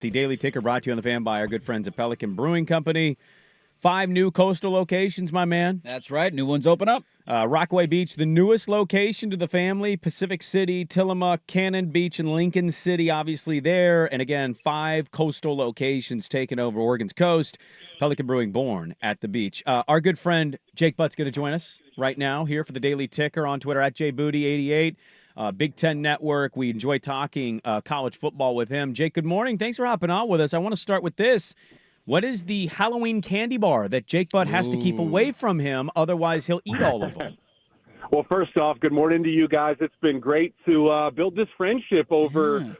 The Daily Ticker brought to you on the fan by our good friends at Pelican Brewing Company. 5 new coastal locations, my man. That's right. New ones open up. Rockaway Beach, the newest location to the family. Pacific City, Tillamook, Cannon Beach, and Lincoln City, obviously there. And again, 5 coastal locations taking over Oregon's coast. Pelican Brewing, born at the beach. Our good friend Jake Butt's going to join us right now here for the Daily Ticker on Twitter at JBooty88. Big Ten Network. We enjoy talking college football with him. Jake, good morning. Thanks for hopping on with us. I want to start with this. What is the Halloween candy bar that Jake Butt has to keep away from him? Otherwise, he'll eat all of them. Well, first off, good morning to you guys. It's been great to build this friendship over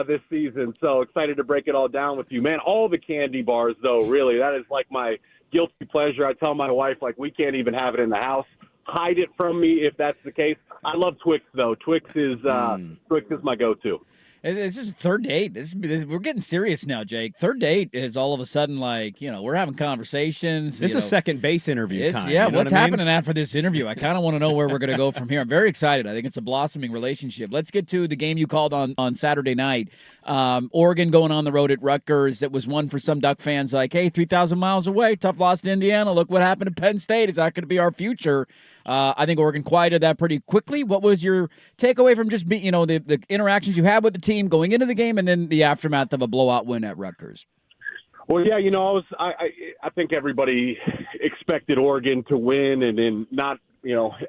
this season. So excited to break it all down with you. Man, all the candy bars, though, really, that is like my guilty pleasure. I tell my wife, like, we can't even have it in the house. Hide it from me if that's the case. I love Twix, though. Twix is my go-to. This is third date. We're getting serious now, Jake. Third date is all of a sudden like, we're having conversations. This is second base interview time. Yeah, what's happening after this interview? I kind of want to know where we're going to go from here. I'm very excited. I think it's a blossoming relationship. Let's get to the game you called on Saturday night. Oregon going on the road at Rutgers. It was one for some Duck fans like, hey, 3,000 miles away, tough loss to Indiana. Look what happened to Penn State. Is that going to be our future? I think Oregon quieted that pretty quickly. What was your takeaway from just being, the interactions you had with the team going into the game and then the aftermath of a blowout win at Rutgers? Well, yeah, I think everybody expected Oregon to win and then not,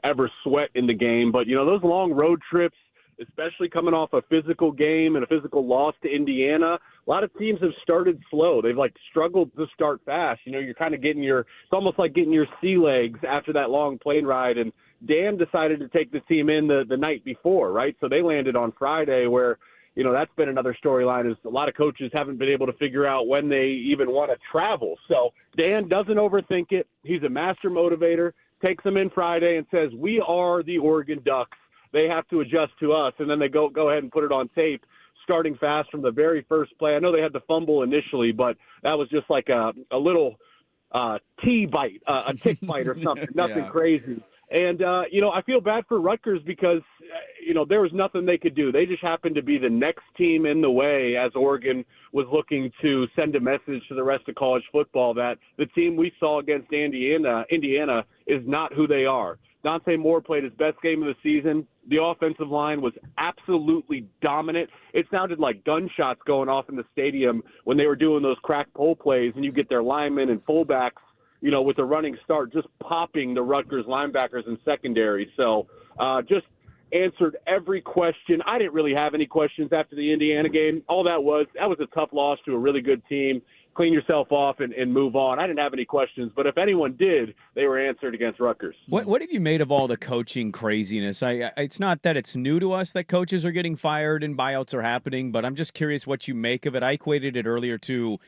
ever sweat in the game. But, those long road trips, especially coming off a physical game and a physical loss to Indiana, a lot of teams have started slow. They've struggled to start fast. You're kind of it's almost like getting your sea legs after that long plane ride. And Dan decided to take the team in the night before, right? So they landed on Friday where, that's been another storyline is a lot of coaches haven't been able to figure out when they even want to travel. So Dan doesn't overthink it. He's a master motivator, takes them in Friday and says, we are the Oregon Ducks. They have to adjust to us. And then they go ahead and put it on tape, starting fast from the very first play. I know they had the fumble initially, but that was just like a little T bite, a tick bite or something, nothing crazy. And, I feel bad for Rutgers because, there was nothing they could do. They just happened to be the next team in the way as Oregon was looking to send a message to the rest of college football that the team we saw against Indiana is not who they are. Dante Moore played his best game of the season. The offensive line was absolutely dominant. It sounded like gunshots going off in the stadium when they were doing those crack pole plays, and you get their linemen and fullbacks, with a running start, just popping the Rutgers linebackers and secondary. So just answered every question. I didn't really have any questions after the Indiana game. All that was a tough loss to a really good team. Clean yourself off and move on. I didn't have any questions, but if anyone did, they were answered against Rutgers. What have you made of all the coaching craziness? It's not that it's new to us that coaches are getting fired and buyouts are happening, but I'm just curious what you make of it. I equated it earlier to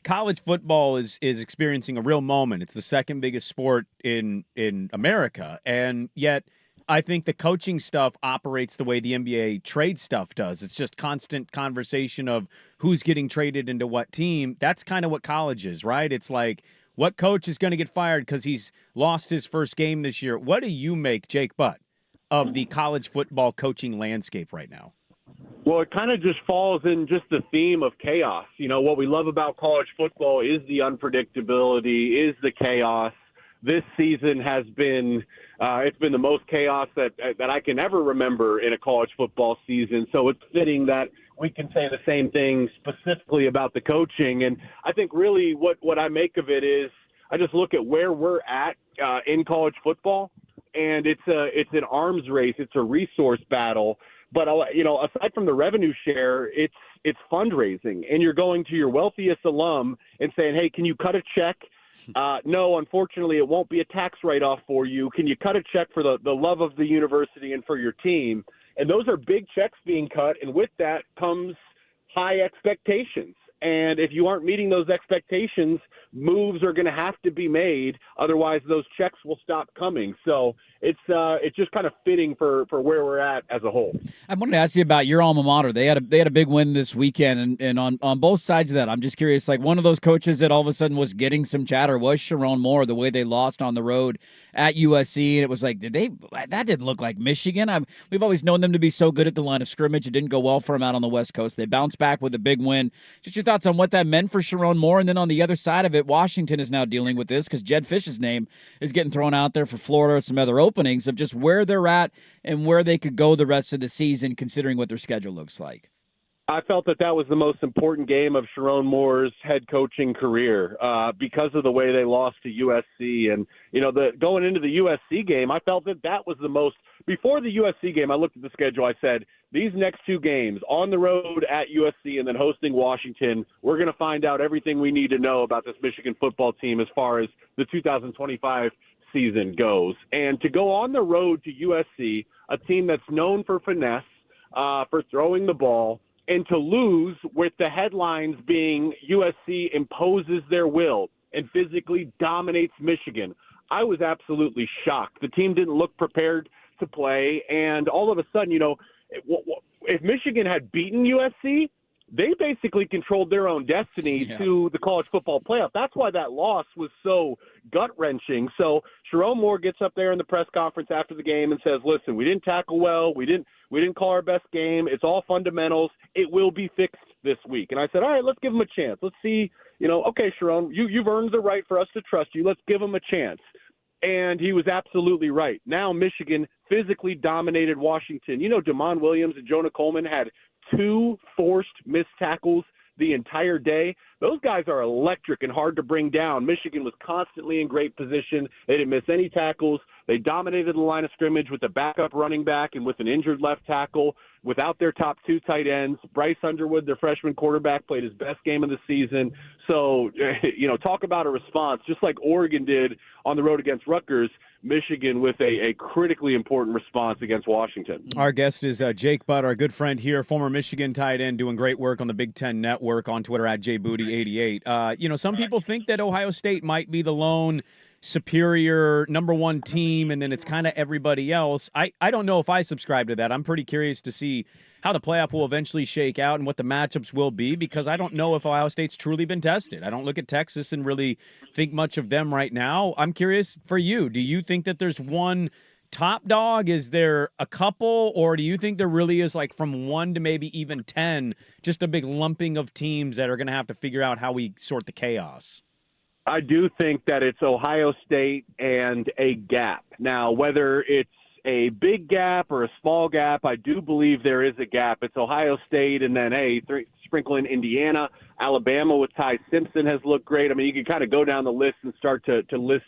college football is experiencing a real moment. It's the second biggest sport in America, and yet I think the coaching stuff operates the way the NBA trade stuff does. It's just constant conversation of who's getting traded into what team. That's kind of what college is, right? It's like, what coach is going to get fired because he's lost his first game this year? What do you make, Jake Butt, of the college football coaching landscape right now? Well, it kind of just falls in just the theme of chaos. What we love about college football is the unpredictability, is the chaos. This season has been it's been the most chaos that I can ever remember in a college football season. So it's fitting that we can say the same thing specifically about the coaching. And I think really what I make of it is I just look at where we're at in college football, and it's an arms race. It's a resource battle. But, aside from the revenue share, it's fundraising. And you're going to your wealthiest alum and saying, hey, can you cut a check? No, unfortunately, it won't be a tax write-off for you. Can you cut a check for the love of the university and for your team? And those are big checks being cut. And with that comes high expectations. And if you aren't meeting those expectations, moves are going to have to be made. Otherwise, those checks will stop coming. So it's just kind of fitting for where we're at as a whole. I wanted to ask you about your alma mater. They had a big win this weekend, and on both sides of that, I'm just curious. Like, one of those coaches that all of a sudden was getting some chatter was Sharon Moore. The way they lost on the road at USC, and it was like, that didn't look like Michigan. We've always known them to be so good at the line of scrimmage. It didn't go well for them out on the West Coast. They bounced back with a big win. Just your thoughts on what that meant for Sharon Moore, and then on the other side of it, Washington is now dealing with this because Jed Fish's name is getting thrown out there for Florida or some other openings of just where they're at and where they could go the rest of the season, considering what their schedule looks like. I felt that was the most important game of Sharon Moore's head coaching career because of the way they lost to USC. And, going into the USC game, I felt that was the most – before the USC game, I looked at the schedule. I said, these next two games, on the road at USC and then hosting Washington, we're going to find out everything we need to know about this Michigan football team as far as the 2025 season goes. And to go on the road to USC, a team that's known for finesse, for throwing the ball, and to lose with the headlines being USC imposes their will and physically dominates Michigan, I was absolutely shocked. The team didn't look prepared to play, and all of a sudden, if Michigan had beaten USC, they basically controlled their own destiny to the college football playoff. That's why that loss was so gut-wrenching. So Sharon Moore gets up there in the press conference after the game and says, listen, we didn't tackle well. We didn't call our best game. It's all fundamentals. It will be fixed this week. And I said, all right, let's give them a chance. Let's see, okay, Sharon, you've earned the right for us to trust you. Let's give them a chance. And he was absolutely right. Now Michigan physically dominated Washington. Damon Williams and Jonah Coleman had 2 forced missed tackles the entire day. Those guys are electric and hard to bring down. Michigan was constantly in great position. They didn't miss any tackles. They dominated the line of scrimmage with a backup running back and with an injured left tackle without their top 2 tight ends. Bryce Underwood, their freshman quarterback, played his best game of the season. So, talk about a response. Just like Oregon did on the road against Rutgers, Michigan with a critically important response against Washington. Our guest is Jake Butt, our good friend here, former Michigan tight end, doing great work on the Big Ten Network, on Twitter at JBooty88. Some people think that Ohio State might be the lone superior number one team, and then it's kind of everybody else. I don't know if I subscribe to that. I'm pretty curious to see how the playoff will eventually shake out and what the matchups will be, because I don't know if Ohio State's truly been tested. I don't look at Texas and really think much of them right now. I'm curious for you. Do you think that there's one top dog? Is there a couple? Or do you think there really is, like, from 1 to maybe even 10, just a big lumping of teams that are going to have to figure out how we sort the chaos? I do think that it's Ohio State and a gap. Now, whether it's a big gap or a small gap, I do believe there is a gap. It's Ohio State, and then, sprinkle in Indiana. Alabama with Ty Simpson has looked great. I mean, you can kind of go down the list and start to list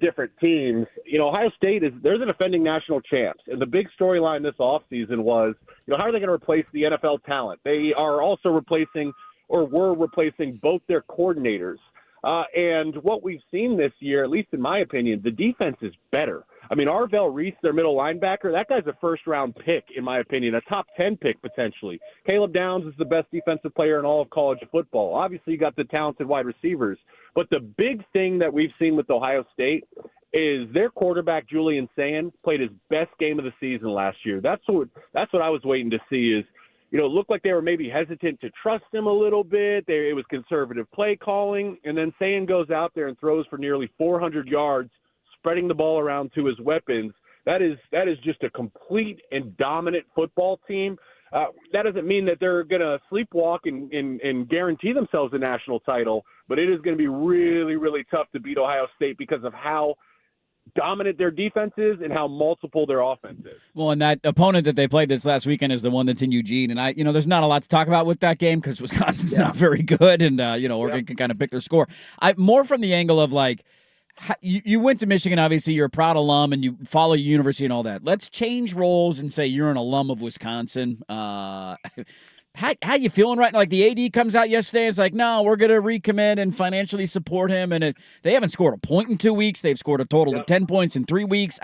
different teams. Ohio State they're the defending national champs. And the big storyline this offseason was, how are they going to replace the NFL talent? They are also were replacing both their coordinators. And what we've seen this year, at least in my opinion, the defense is better. I mean, Arvell Reese, their middle linebacker, that guy's a first-round pick, in my opinion, a top 10 pick potentially. Caleb Downs is the best defensive player in all of college football. Obviously, you got the talented wide receivers. But the big thing that we've seen with Ohio State is their quarterback, Julian Sayin, played his best game of the season last year. That's what I was waiting to see is, it looked like they were maybe hesitant to trust him a little bit. It was conservative play calling. And then Sayin goes out there and throws for nearly 400 yards, spreading the ball around to his weapons. That is just a complete and dominant football team. That doesn't mean that they're going to sleepwalk and guarantee themselves a national title, but it is going to be really, really tough to beat Ohio State because of how dominant their defense is and how multiple their offense is. Well, and that opponent that they played this last weekend is the one that's in Eugene. And there's not a lot to talk about with that game because Wisconsin's not very good, and Oregon can kind of pick their score. More from the angle of, like, you went to Michigan, obviously you're a proud alum and you follow your university and all that. Let's change roles and say you're an alum of Wisconsin. How you feeling right now? Like, the AD comes out yesterday, it's like, no, we're going to recommit and financially support him. And they haven't scored a point in 2 weeks. They've scored a total of 10 points in 3 weeks.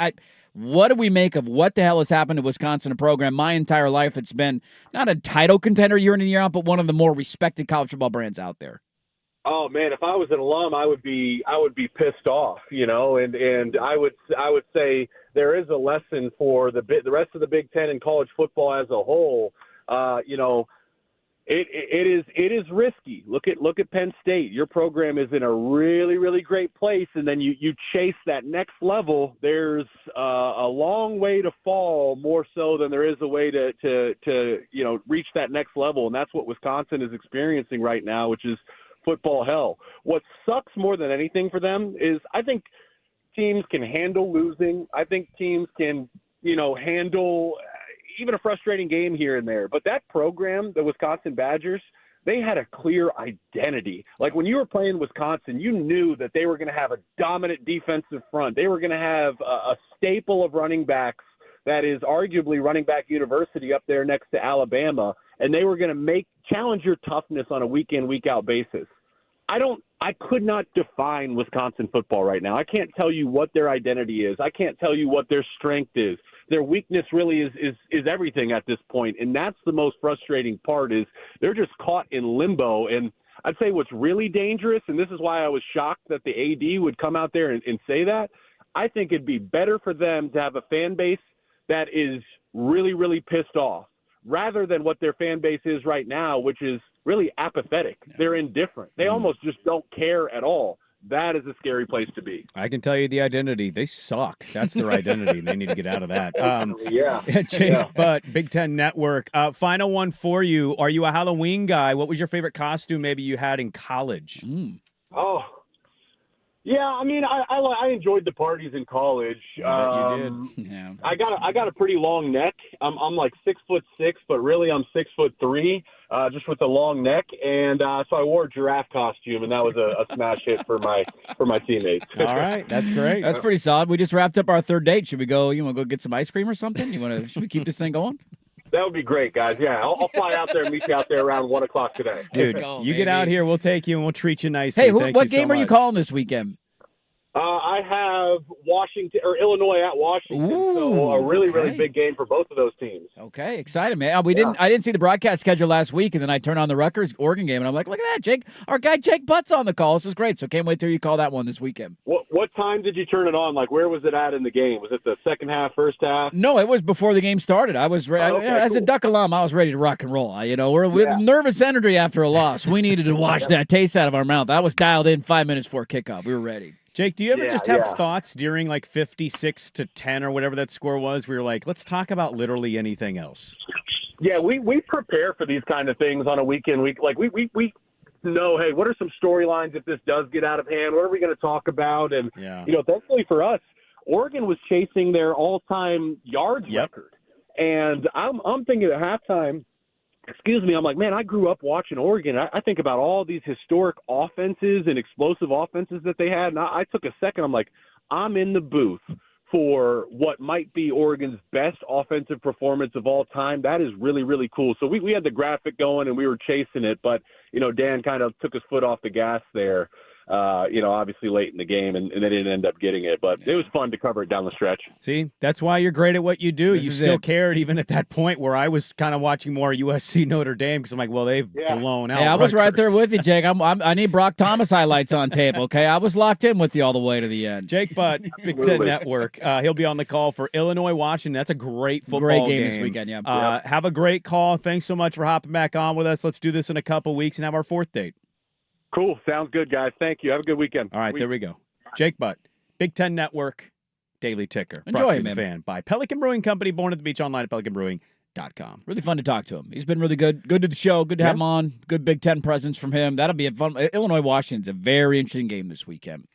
What do we make of what the hell has happened to Wisconsin, a program my entire life? It's been not a title contender year in and year out, but one of the more respected college football brands out there. Oh man, if I was an alum, I would be pissed off, and I would say there is a lesson for the rest of the Big Ten and college football as a whole. It is risky. Look at Penn State. Your program is in a really, really great place, and then you chase that next level. There's a long way to fall, more so than there is a way to reach that next level, and that's what Wisconsin is experiencing right now, which is football hell. What sucks more than anything for them is I think teams can handle losing. I think teams can handle even a frustrating game here and there. But that program, the Wisconsin Badgers, they had a clear identity. Like when you were playing Wisconsin, you knew that they were going to have a dominant defensive front. They were going to have a staple of running backs that is arguably running back university up there next to Alabama, and they were going to challenge your toughness on a week-in, week-out basis. I could not define Wisconsin football right now. I can't tell you what their identity is. I can't tell you what their strength is. Their weakness really is everything at this point, and that's the most frustrating part is they're just caught in limbo. And I'd say what's really dangerous, and this is why I was shocked that the AD would come out there and say that, I think it'd be better for them to have a fan base that is really, really pissed off rather than what their fan base is right now, which is really apathetic. They're indifferent. They almost just don't care at all. That is a scary place to be. I can tell you the identity. They suck. That's their identity. They need to get out of that. Yeah. Jake Butt, Big Ten Network. Final one for you. Are you a Halloween guy? What was your favorite costume maybe you had in college? Oh, yeah. I mean, I enjoyed the parties in college. I bet you did. Yeah. I got a pretty long neck. I'm like 6'6", but really I'm 6'3", just with a long neck. And so I wore a giraffe costume, and that was a smash hit for my teammates. All right, that's great. That's pretty solid. We just wrapped up our third date. Should we go? You want to go get some ice cream or something? Should we keep this thing going? That would be great, guys. Yeah, I'll fly out there and meet you out there around 1 o'clock today. Dude, go, you baby. get out here, we'll take you and we'll treat you nicely. Hey, Thank what you so game are you much. calling this weekend? I have Illinois at Washington, so a really, really big game for both of those teams. Okay, excited, man. I didn't see the broadcast schedule last week, and then I turned on the Rutgers Oregon game, and I'm like, look at that, Jake. Our guy Jake Butt's on the call. This is great. So can't wait till you call that one this weekend. What time did you turn it on? Like, where was it at in the game? Was it the second half, first half? No, it was before the game started. I was as a Duck alum, I was ready to rock and roll. We're with nervous energy after a loss. We needed to wash that taste out of our mouth. I was dialed in 5 minutes before kickoff. We were ready. Jake, do you ever just have thoughts during like 56-10 or whatever that score was where you're like, let's talk about literally anything else? Yeah, we prepare for these kind of things on a weekend. We know, hey, what are some storylines if this does get out of hand? What are we going to talk about? And, thankfully for us, Oregon was chasing their all-time yards record. And I'm thinking at halftime, I'm like, man, I grew up watching Oregon. I think about all these historic offenses and explosive offenses that they had. And I took a second. I'm like, I'm in the booth for what might be Oregon's best offensive performance of all time. That is really, really cool. So we had the graphic going and we were chasing it, but, Dan kind of took his foot off the gas there. Obviously late in the game, and they didn't end up getting it. But it was fun to cover it down the stretch. See, that's why you're great at what you do. You still cared even at that point where I was kind of watching more USC Notre Dame because I'm like, well, they've blown out. Yeah, I was Rutgers. right there with you, Jake. I need Brock Thomas highlights on tape, okay? I was locked in with you all the way to the end. Jake Butt, Big Ten Network. He'll be on the call for Illinois, Washington. That's a great football game this weekend, yeah. Have a great call. Thanks so much for hopping back on with us. Let's do this in a couple weeks and have our fourth date. Cool. Sounds good, guys. Thank you. Have a good weekend. All right, there we go. Jake Butt, Big Ten Network, Daily Ticker. Enjoy him, man. Fan by Pelican Brewing Company, born at the beach, online at pelicanbrewing.com. Really fun to talk to him. He's been really good. Good to the show. Good to have him on. Good Big Ten presence from him. That'll be a fun. Illinois Washington's a very interesting game this weekend.